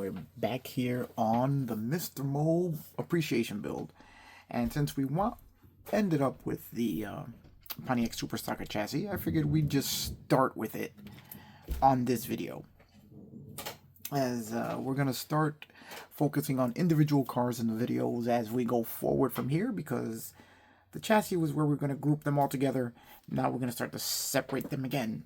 we're back here on the mr.mo appreciation build, and since we ended up with the Pontiac superstocker chassis, I figured we'd just start with it on this video, as we're gonna start focusing on individual cars in the videos as we go forward from here, because the chassis was where we're going to group them all together. Now we're going to start to separate them again.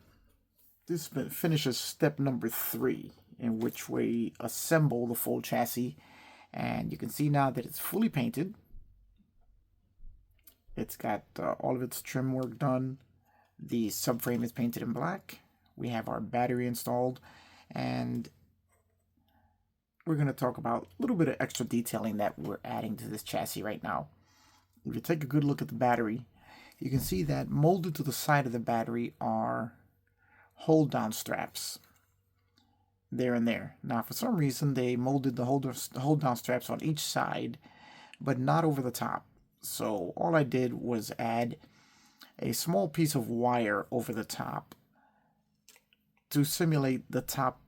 This finishes step number 3, in which we assemble the full chassis. And you can see now that it's fully painted. It's got all of its trim work done. The subframe is painted in black. We have our battery installed. And we're going to talk about a little bit of extra detailing that we're adding to this chassis right now. If you take a good look at the battery, you can see that molded to the side of the battery are hold-down straps. There and there. Now, for some reason, they molded the hold-down straps on each side, but not over the top. So all I did was add a small piece of wire over the top to simulate the top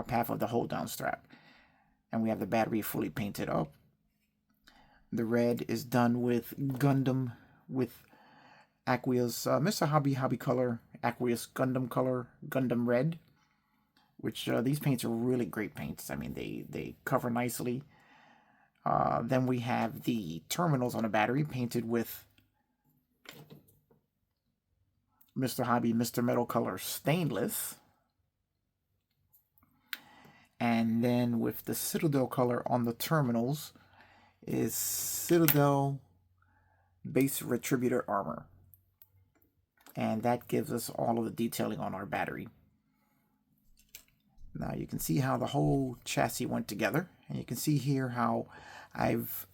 half of the hold-down strap. And we have the battery fully painted up. The red is done with Gundam, with Aqueous Mr. Hobby color, Aqueous Gundam color, Gundam red, which these paints are really great paints. I mean, they cover nicely. Then we have the terminals on the battery painted with Mr. Hobby Mr. Metal color stainless. And then with the Citadel color on the terminals is Citadel base retributor armor, and that gives us all of the detailing on our battery. Now you can see how the whole chassis went together, and you can see here how I've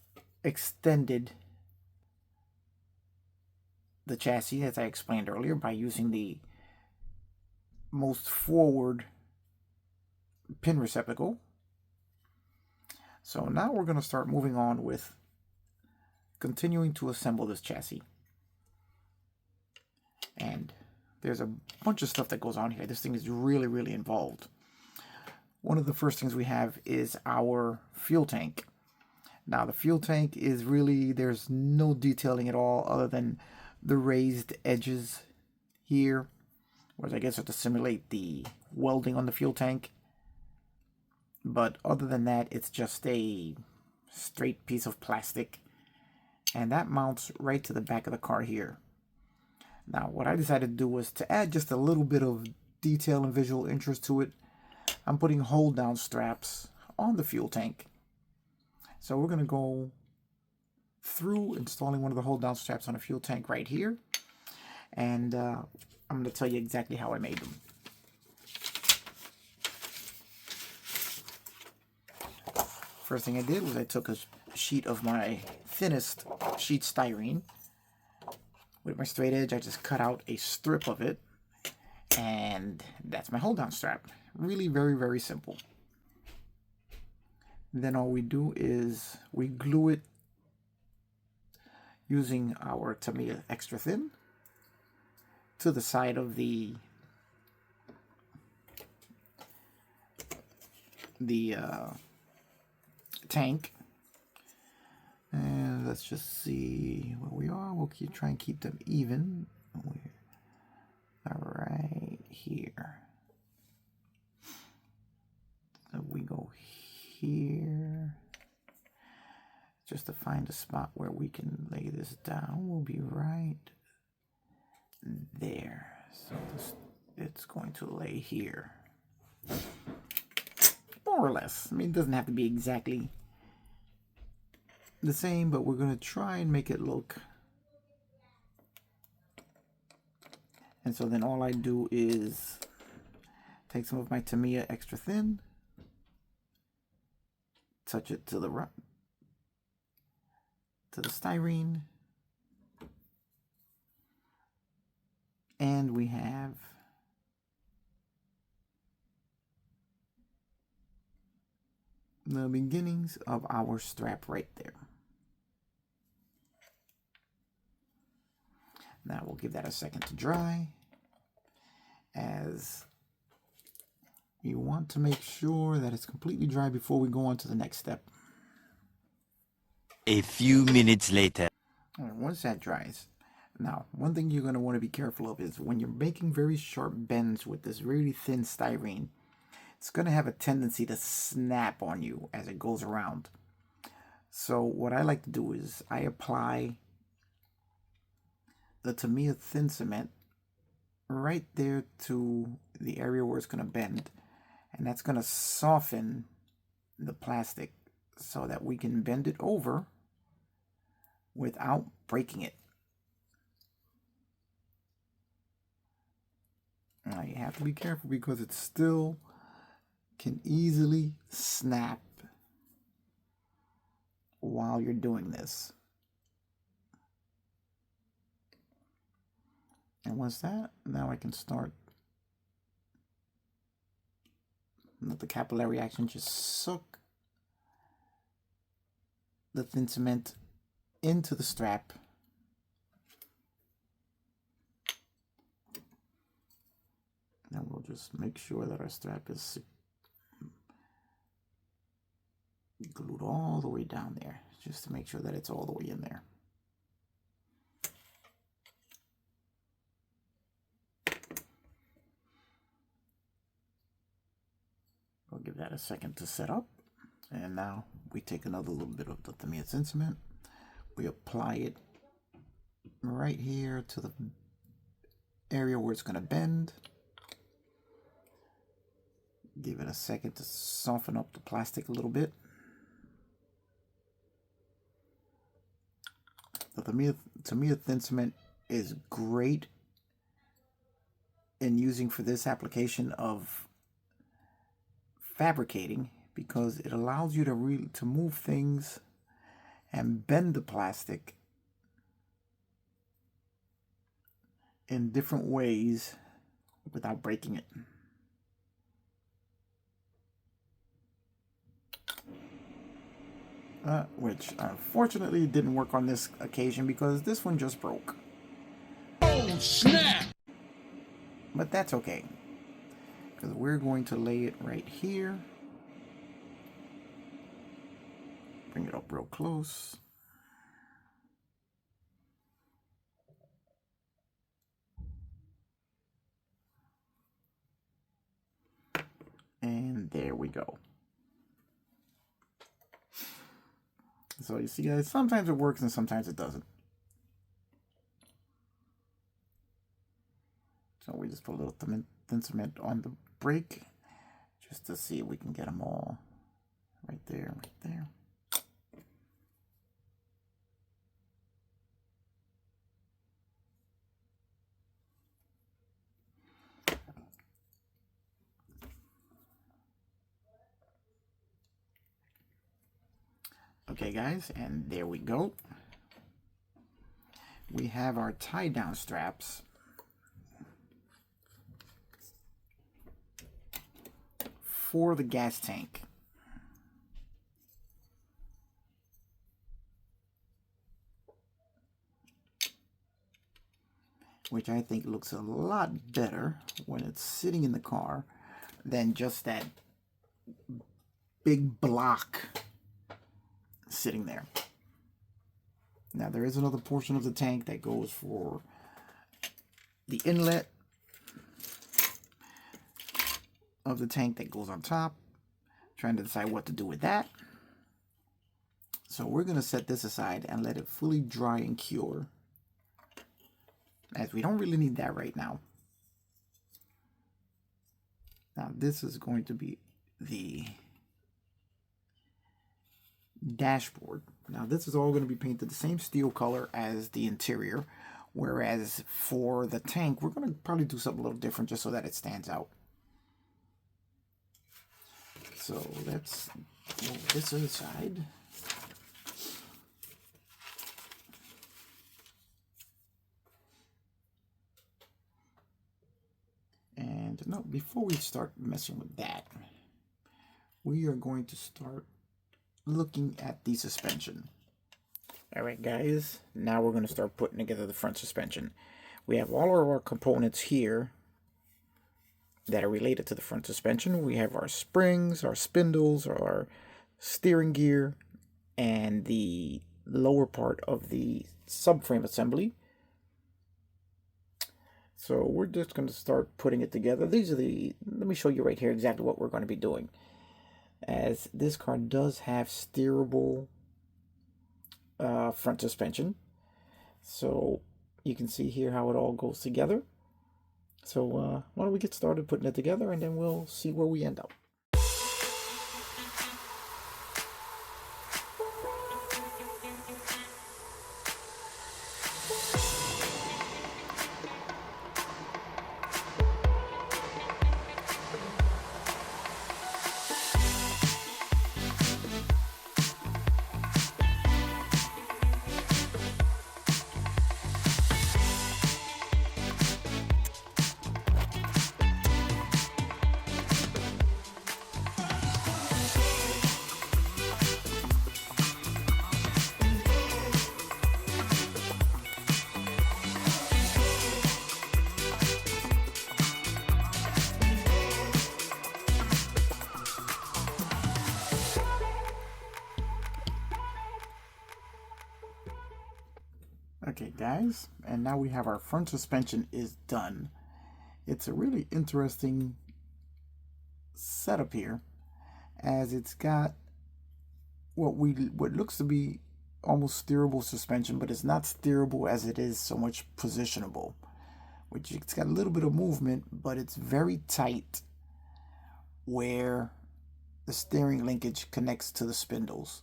extended the chassis, as I explained earlier, by using the most forward pin receptacle. So now we're going to start moving on with continuing to assemble this chassis. And there's a bunch of stuff that goes on here. This thing is really, really involved. One of the first things we have is our fuel tank. Now the fuel tank is really, there's no detailing at all other than the raised edges here, which I guess are to simulate the welding on the fuel tank. But other than that, it's just a straight piece of plastic. And that mounts right to the back of the car here. Now, what I decided to do was to add just a little bit of detail and visual interest to it. I'm putting hold-down straps on the fuel tank. So we're going to go through installing one of the hold-down straps on a fuel tank right here. And I'm going to tell you exactly how I made them. First thing I did was I took a sheet of my thinnest sheet styrene. With my straight edge, I just cut out a strip of it, and that's my hold-down strap. Really very, very simple. Then all we do is we glue it using our Tamiya extra thin to the side of the tank. And let's just see where we are. We'll try and keep them even. All right, here. So we go here. Just to find a spot where we can lay this down. We'll be right there. So it's going to lay here. More or less. I mean, it doesn't have to be exactly the same, but we're going to try and make it look. And so then all I do is take some of my Tamiya extra thin, touch it to the styrene, and we have the beginnings of our strap right there. Now we'll give that a second to dry, as You want to make sure that it's completely dry before we go on to the next step. A few minutes later. All right, once that dries, now one thing you're going to want to be careful of is when you're making very sharp bends with this really thin styrene, it's going to have a tendency to snap on you as it goes around. So what I like to do is I apply the Tamiya thin cement right there to the area where it's going to bend, and that's going to soften the plastic so that we can bend it over without breaking it. Now you have to be careful because it still can easily snap while you're doing this. And once that, now I can start. Let the capillary action just soak the thin cement into the strap. And we'll just make sure that our strap is glued all the way down there, just to make sure that it's all the way in there. I'll give that a second to set up. And now we take another little bit of the Tamiya thin cement. We apply it right here to the area where it's going to bend. Give it a second to soften up the plastic a little bit. The Tamiya thin cement is great in using for this application of fabricating because it allows you to move things and bend the plastic in different ways without breaking it. Which unfortunately didn't work on this occasion because this one just broke. Oh, snap! But that's okay, because we're going to lay it right here. Bring it up real close. And there we go. So you see guys, sometimes it works and sometimes it doesn't. So we just put a little thin cement on the break just to see if we can get them all right there, right there. Okay guys, and there we go. We have our tie down straps for the gas tank. Which I think looks a lot better when it's sitting in the car than just that big block sitting there. Now there is another portion of the tank that goes for the inlet of the tank that goes on top. Trying to decide what to do with that. So we're going to set this aside and let it fully dry and cure, as we don't really need that right now. Now this is going to be the dashboard. Now this is all going to be painted the same steel color as the interior, whereas for the tank we're going to probably do something a little different just so that it stands out. So let's move this to the side. And no, before we start messing with that, we are going to start looking at the suspension. All right, guys, now we're going to start putting together the front suspension. We have all of our components here that are related to the front suspension. We have our springs, our spindles, our steering gear, and the lower part of the subframe assembly. So we're just going to start putting it together. Let me show you right here exactly what we're going to be doing. As this car does have steerable front suspension. So you can see here how it all goes together. So why don't we get started putting it together, and then we'll see where we end up. Okay guys, and now we have our front suspension is done. It's a really interesting setup here, as it's got what looks to be almost steerable suspension, but it's not steerable as it is so much positionable. Which it's got a little bit of movement, but it's very tight where the steering linkage connects to the spindles.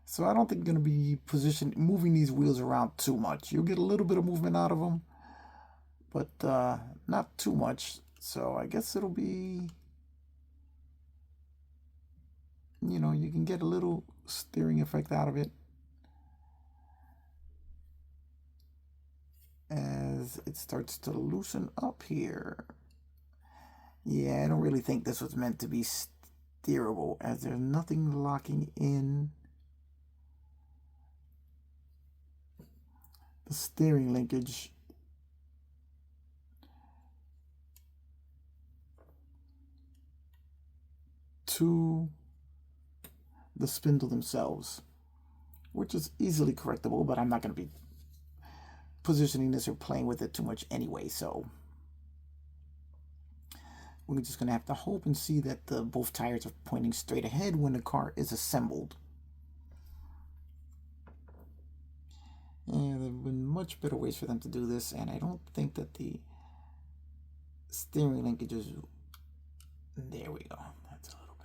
So I don't think you're going to be moving these wheels around too much. You'll get a little bit of movement out of them, but not too much. So I guess it'll be, you can get a little steering effect out of it as it starts to loosen up here. Yeah, I don't really think this was meant to be steerable, as there's nothing locking in the steering linkage to the spindle themselves, which is easily correctable, but I'm not going to be positioning this or playing with it too much anyway, so we're just going to have to hope and see that both tires are pointing straight ahead when the car is assembled. And there have been much better ways for them to do this, and I don't think that the steering linkages... There we go. That's a little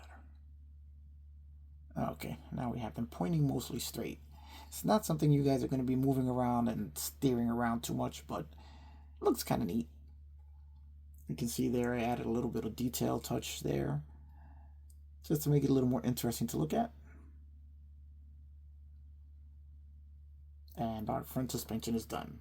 better. Okay, now we have them pointing mostly straight. It's not something you guys are going to be moving around and steering around too much, but it looks kind of neat. You can see there I added a little bit of detail touch there, just to make it a little more interesting to look at. And our front suspension is done.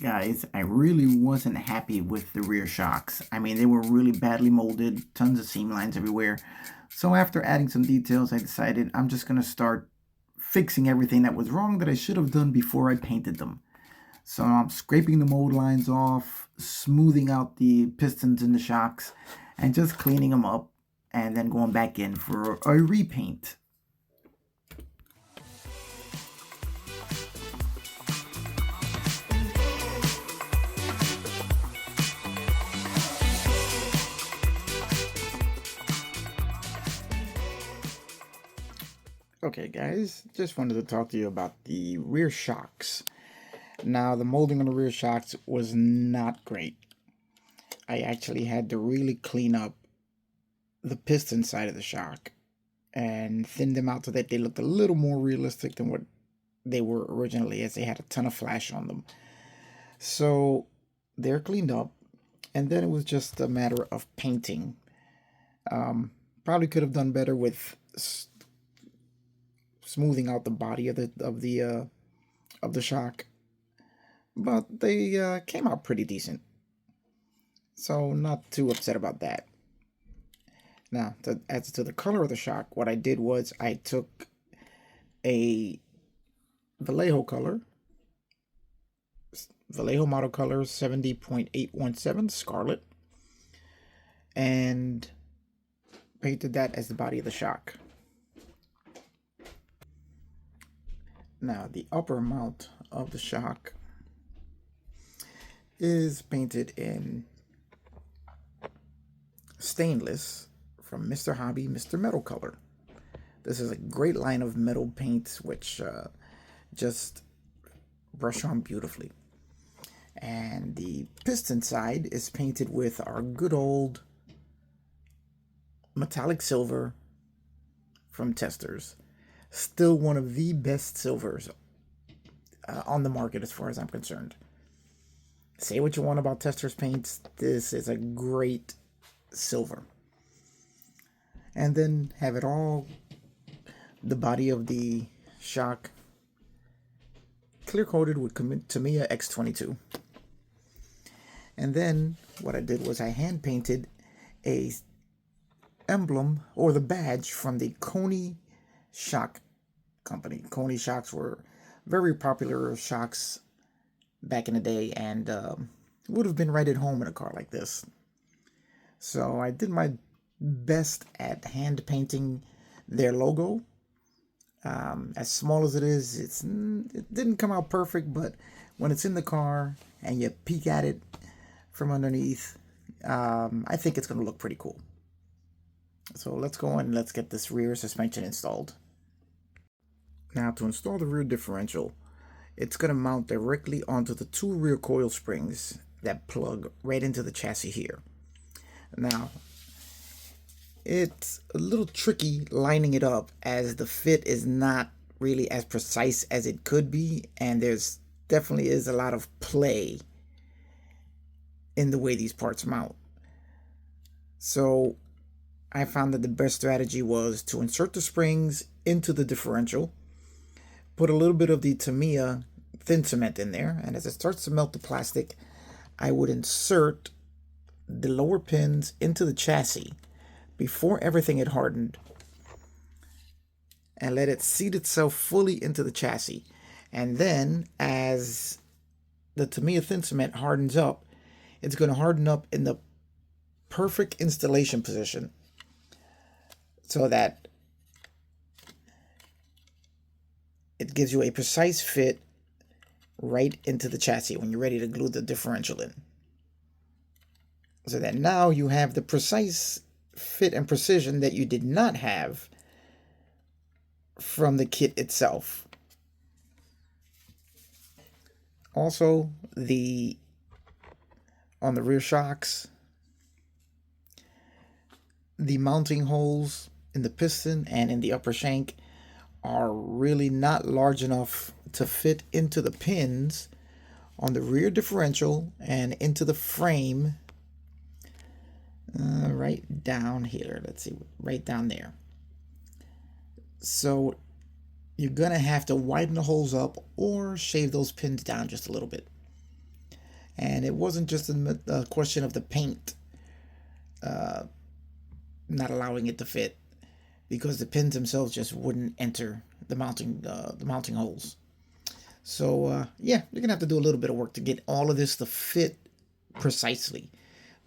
Guys, I really wasn't happy with the rear shocks. I mean, they were really badly molded, tons of seam lines everywhere. So after adding some details, I decided I'm just going to start fixing everything that was wrong that I should have done before I painted them. So I'm scraping the mold lines off, smoothing out the pistons in the shocks, and just cleaning them up, and then going back in for a repaint. Okay guys, just wanted to talk to you about the rear shocks. Now the molding on the rear shocks was not great. I actually had to really clean up the piston side of the shock and thin them out so that they looked a little more realistic than what they were originally, as they had a ton of flash on them. So they're cleaned up, and then it was just a matter of painting. Probably could have done better with smoothing out the body of the shock, but they came out pretty decent. So not too upset about that. Now, as to the color of the shock, what I did was I took a Vallejo color, Vallejo model color 70.817 Scarlet, and painted that as the body of the shock. Now, the upper mount of the shock is painted in stainless from Mr. Hobby, Mr. Metal Color. This is a great line of metal paints which just brush on beautifully. And the piston side is painted with our good old metallic silver from Testors. Still one of the best silvers on the market as far as I'm concerned. Say what you want about Testors paints, this is a great silver. And then have it all, the body of the shock, clear coated with Tamiya X22. And then what I did was I hand painted a emblem or the badge from the Coney shock company. Coney shocks were very popular shocks back in the day, and would have been right at home in a car like this. So I did my best at hand painting their logo. As small as it is, it didn't come out perfect, but when it's in the car and you peek at it from underneath, I think it's going to look pretty cool. So let's go and let's get this rear suspension installed. Now, to install the rear differential, it's going to mount directly onto the two rear coil springs that plug right into the chassis here. Now, it's a little tricky lining it up as the fit is not really as precise as it could be, and there's definitely is a lot of play in the way these parts mount. So I found that the best strategy was to insert the springs into the differential, put a little bit of the Tamiya thin cement in there, and as it starts to melt the plastic, I would insert the lower pins into the chassis before everything had hardened and let it seat itself fully into the chassis. And then as the Tamiya thin cement hardens up, it's going to harden up in the perfect installation position so that it gives you a precise fit right into the chassis when you're ready to glue the differential in. So that now you have the precise fit and precision that you did not have from the kit itself. Also, on the rear shocks, the mounting holes in the piston and in the upper shank are really not large enough to fit into the pins on the rear differential and into the frame right down here. Let's see, right down there. So you're gonna have to widen the holes up or shave those pins down just a little bit. And it wasn't just a question of the paint not allowing it to fit, because the pins themselves just wouldn't enter the mounting holes. So yeah, you're gonna have to do a little bit of work to get all of this to fit precisely.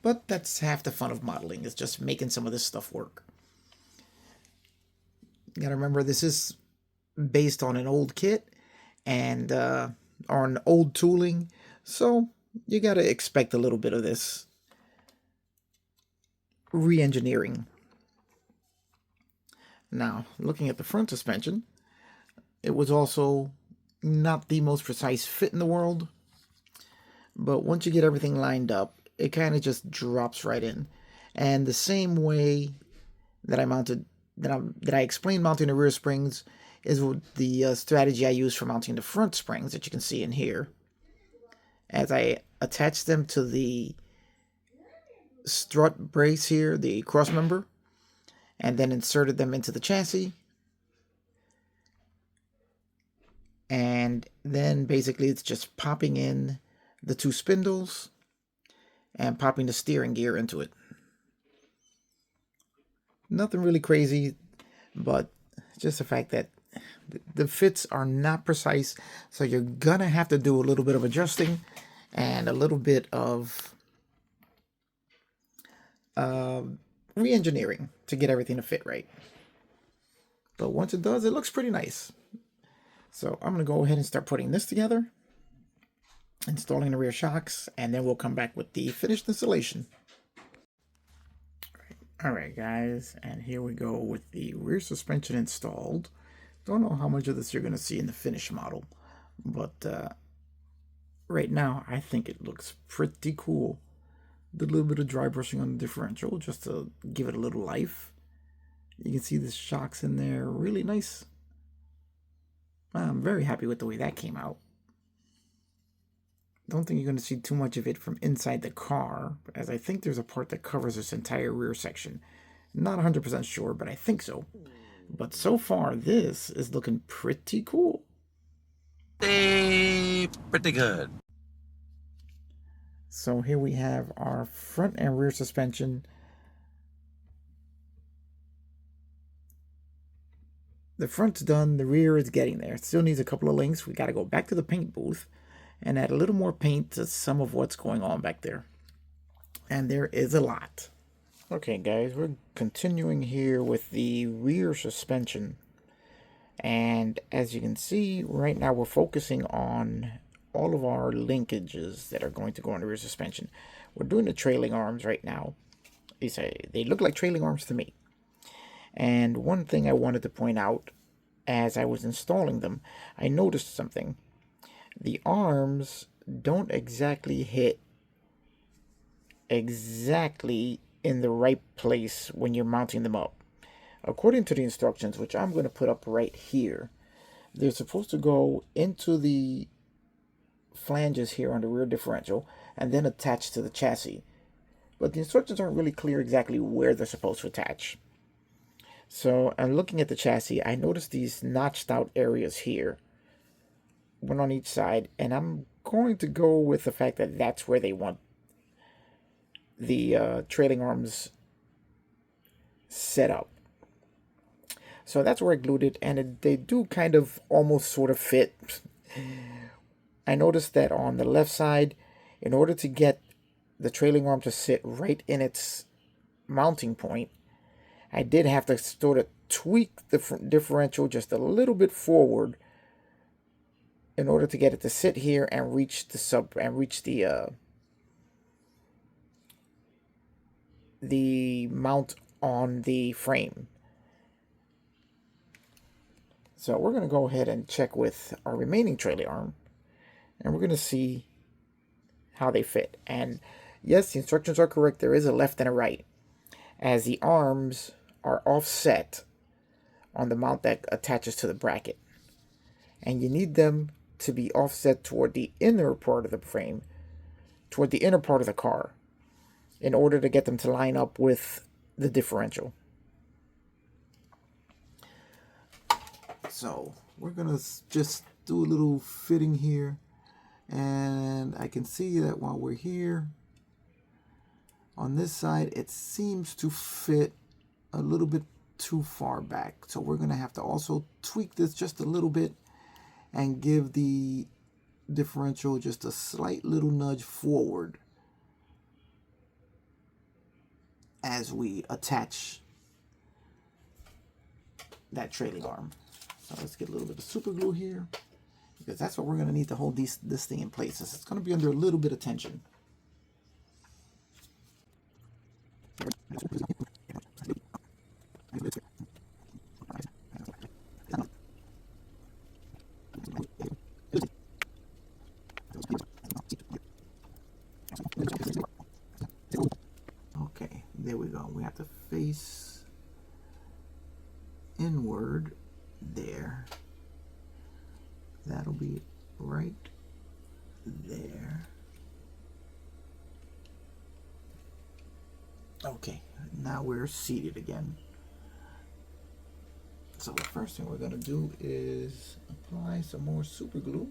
But that's half the fun of modeling, is just making some of this stuff work. You gotta remember, this is based on an old kit and on old tooling, so you gotta expect a little bit of this re-engineering. Now, looking at the front suspension, it was also not the most precise fit in the world, but once you get everything lined up, it kind of just drops right in. And the same way that I explained mounting the rear springs is the strategy I use for mounting the front springs that you can see in here. As I attached them to the strut brace here, the cross member, and then inserted them into the chassis. And then basically it's just popping in the two spindles and popping the steering gear into it. Nothing really crazy, but just the fact that the fits are not precise, so you're gonna have to do a little bit of adjusting and a little bit of re-engineering to get everything to fit right. But once it does, it looks pretty nice. So I'm gonna go ahead and start putting this together, installing the rear shocks, and then we'll come back with the finished installation. Alright guys, and here we go with the rear suspension installed. Don't know how much of this you're going to see in the finished model, but right now I think it looks pretty cool. Did a little bit of dry brushing on the differential just to give it a little life. You can see the shocks in there, really nice. I'm very happy with the way that came out. Don't think you're going to see too much of it from inside the car, as I think there's a part that covers this entire rear section. Not 100% sure, but I think so. But so far, this is looking pretty cool. Pretty good. So here we have our front and rear suspension. The front's done, the rear is getting there. It still needs a couple of links. We got to go back to the paint booth and add a little more paint to some of what's going on back there. And there is a lot. Okay guys, we're continuing here with the rear suspension. And as you can see, right now we're focusing on all of our linkages that are going to go on the rear suspension. We're doing the trailing arms right now. They look like trailing arms to me. And one thing I wanted to point out, as I was installing them, I noticed something. The arms don't exactly hit exactly in the right place when you're mounting them up. According to the instructions, which I'm going to put up right here, they're supposed to go into the flanges here on the rear differential and then attach to the chassis. But the instructions aren't really clear exactly where they're supposed to attach. So I'm looking at the chassis. I noticed these notched out areas here, one on each side, and I'm going to go with the fact that that's where they want the trailing arms set up. So that's where I glued it, and they do kind of almost sort of fit. I noticed that on the left side, in order to get the trailing arm to sit right in its mounting point, I did have to sort of tweak the differential just a little bit forward in order to get it to sit here and reach the mount on the frame. So we're going to go ahead and check with our remaining trailing arm, and we're going to see how they fit. And yes, the instructions are correct. There is a left and a right, as the arms are offset on the mount that attaches to the bracket. And you need them to be offset toward the inner part of the frame, toward the inner part of the car, in order to get them to line up with the differential. So we're gonna just do a little fitting here, and I can see that while we're here on this side, it seems to fit a little bit too far back. So we're gonna have to also tweak this just a little bit and give the differential just a slight little nudge forward as we attach that trailing arm. So let's get a little bit of super glue here, because that's what we're going to need to hold this thing in place. It's going to be under a little bit of tension. Okay, there we go. We have to face inward there. That'll be right there. Okay, now we're seated again. So the first thing we're going to do is apply some more super glue,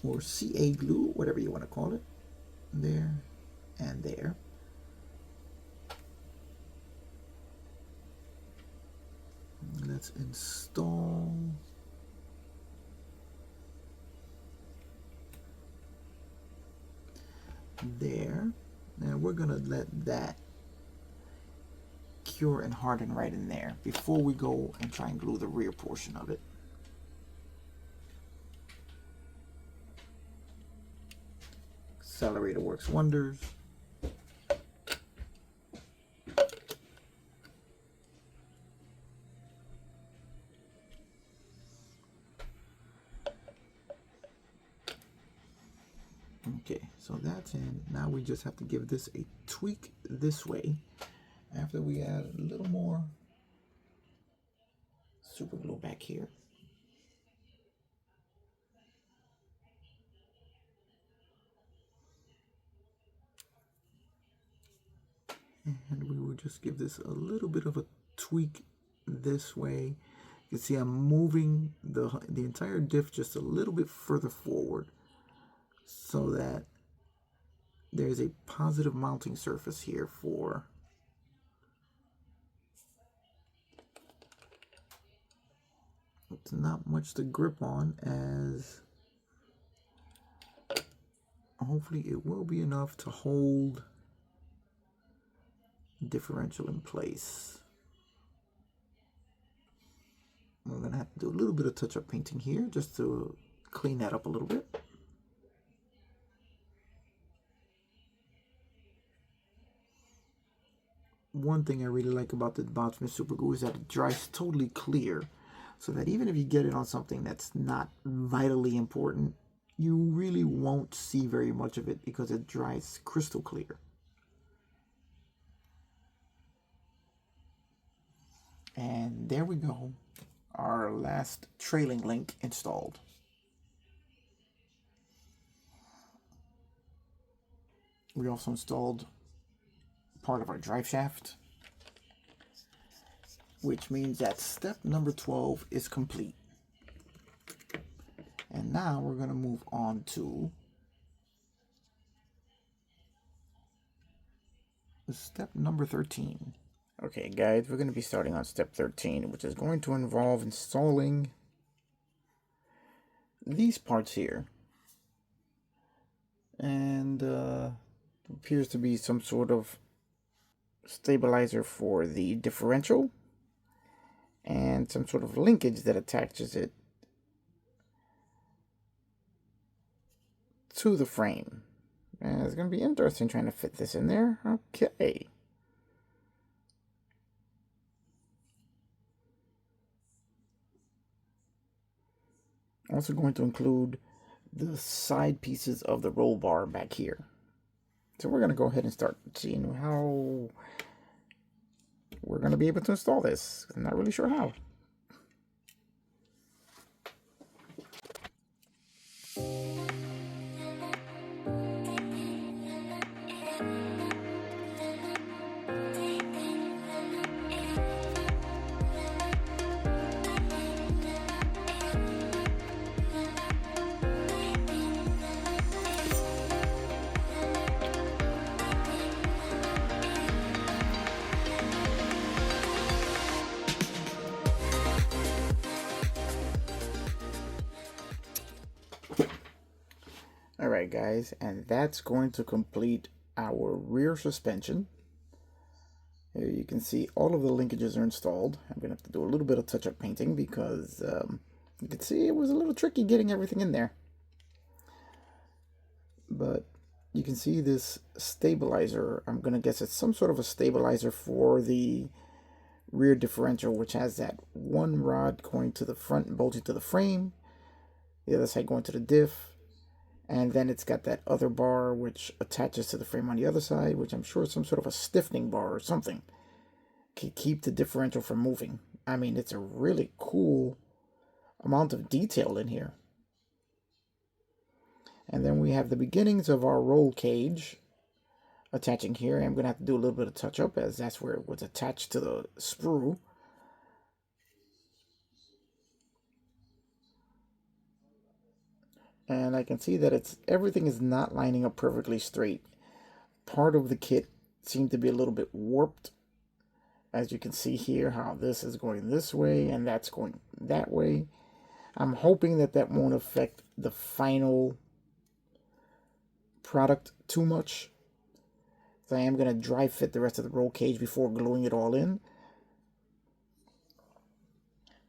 or CA glue, whatever you want to call it, there and there. Let's install there. Now we're going to let that cure and harden right in there before we go and try and glue the rear portion of it. Accelerator works wonders. Okay, so that's in. Now we just have to give this a tweak this way after we add a little more super glue back here. And we will just give this a little bit of a tweak this way. You can see I'm moving the entire diff just a little bit further forward so that there's a positive mounting surface here for it's not much to grip on, as hopefully it will be enough to hold differential in place. We're going to have to do a little bit of touch-up painting here just to clean that up a little bit. One thing I really like about the Bondsman Super Glue is that it dries totally clear, so that even if you get it on something that's not vitally important, you really won't see very much of it because it dries crystal clear. And there we go, our last trailing link installed. We also installed part of our drive shaft, which means that step number 12 is complete. And now we're going to move on to step number 13. Okay guys, we're going to be starting on step 13, which is going to involve installing these parts here. And appears to be some sort of stabilizer for the differential and some sort of linkage that attaches it to the frame. And it's going to be interesting trying to fit this in there. Okay. Also going to include the side pieces of the roll bar back here. So we're going to go ahead and start seeing how we're going to be able to install this. I'm not really sure how. Alright guys, and that's going to complete our rear suspension. Here you can see all of the linkages are installed. I'm going to have to do a little bit of touch-up painting because you can see it was a little tricky getting everything in there. But you can see this stabilizer. I'm going to guess it's some sort of a stabilizer for the rear differential, which has that one rod going to the front and bolting to the frame, the other side going to the diff. And then it's got that other bar which attaches to the frame on the other side, which I'm sure is some sort of a stiffening bar or something. Can keep the differential from moving. I mean, it's a really cool amount of detail in here. And then we have the beginnings of our roll cage. attaching here. I'm going to have to do a little bit of touch up, as that's where it was attached to the sprue. And I can see that everything is not lining up perfectly straight. Part of the kit seemed to be a little bit warped. As you can see here, how this is going this way and that's going that way. I'm hoping that that won't affect the final product too much. So I am going to dry fit the rest of the roll cage before gluing it all in.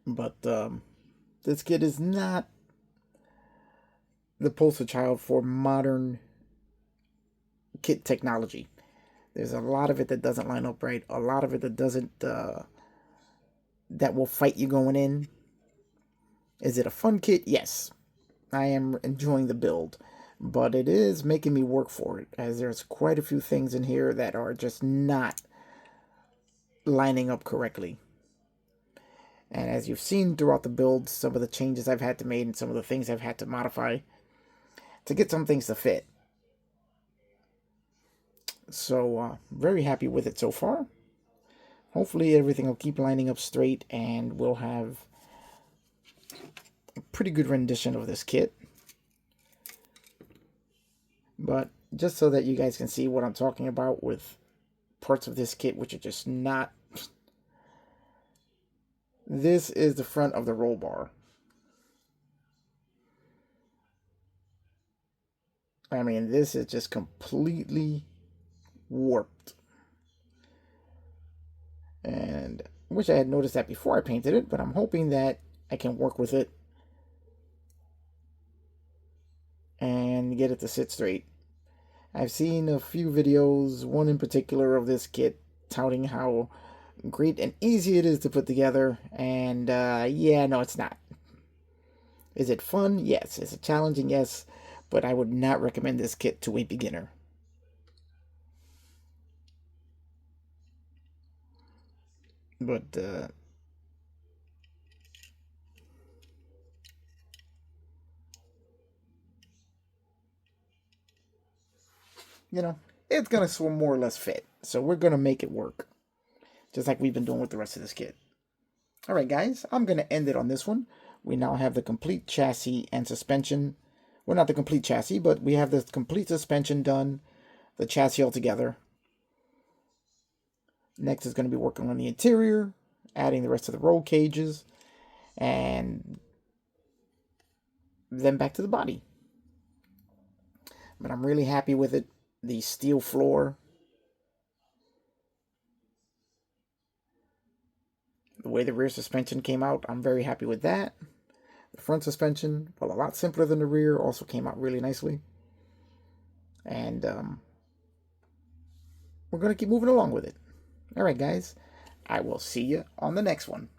But this kit is not the poster child for modern kit technology. There's a lot of it that doesn't line up right. A lot of it that doesn't, that will fight you going in. Is it a fun kit? Yes. I am enjoying the build. But it is making me work for it, as there's quite a few things in here that are just not lining up correctly. And as you've seen throughout the build, some of the changes I've had to make and some of the things I've had to modify to get some things to fit. So, very happy with it so far. Hopefully everything will keep lining up straight and we'll have a pretty good rendition of this kit. But just so that you guys can see what I'm talking about with parts of this kit which are just not... This is the front of the roll bar. I mean, this is just completely warped. And I wish I had noticed that before I painted it, but I'm hoping that I can work with it and get it to sit straight. I've seen a few videos, one in particular of this kit, touting how great and easy it is to put together, and yeah, no, it's not. Is it fun? Yes. Is it challenging? Yes. But I would not recommend this kit to a beginner. But you know, it's gonna more or less fit. So we're gonna make it work, just like we've been doing with the rest of this kit. All right, guys, I'm gonna end it on this one. We now have the complete chassis and suspension. Well, not the complete chassis, but we have the complete suspension done, the chassis all together. Next is going to be working on the interior, adding the rest of the roll cages, and then back to the body. But I'm really happy with it. The steel floor, the way the rear suspension came out, I'm very happy with that. The front suspension, well, a lot simpler than the rear, also came out really nicely. And we're going to keep moving along with it. All right, guys, I will see you on the next one.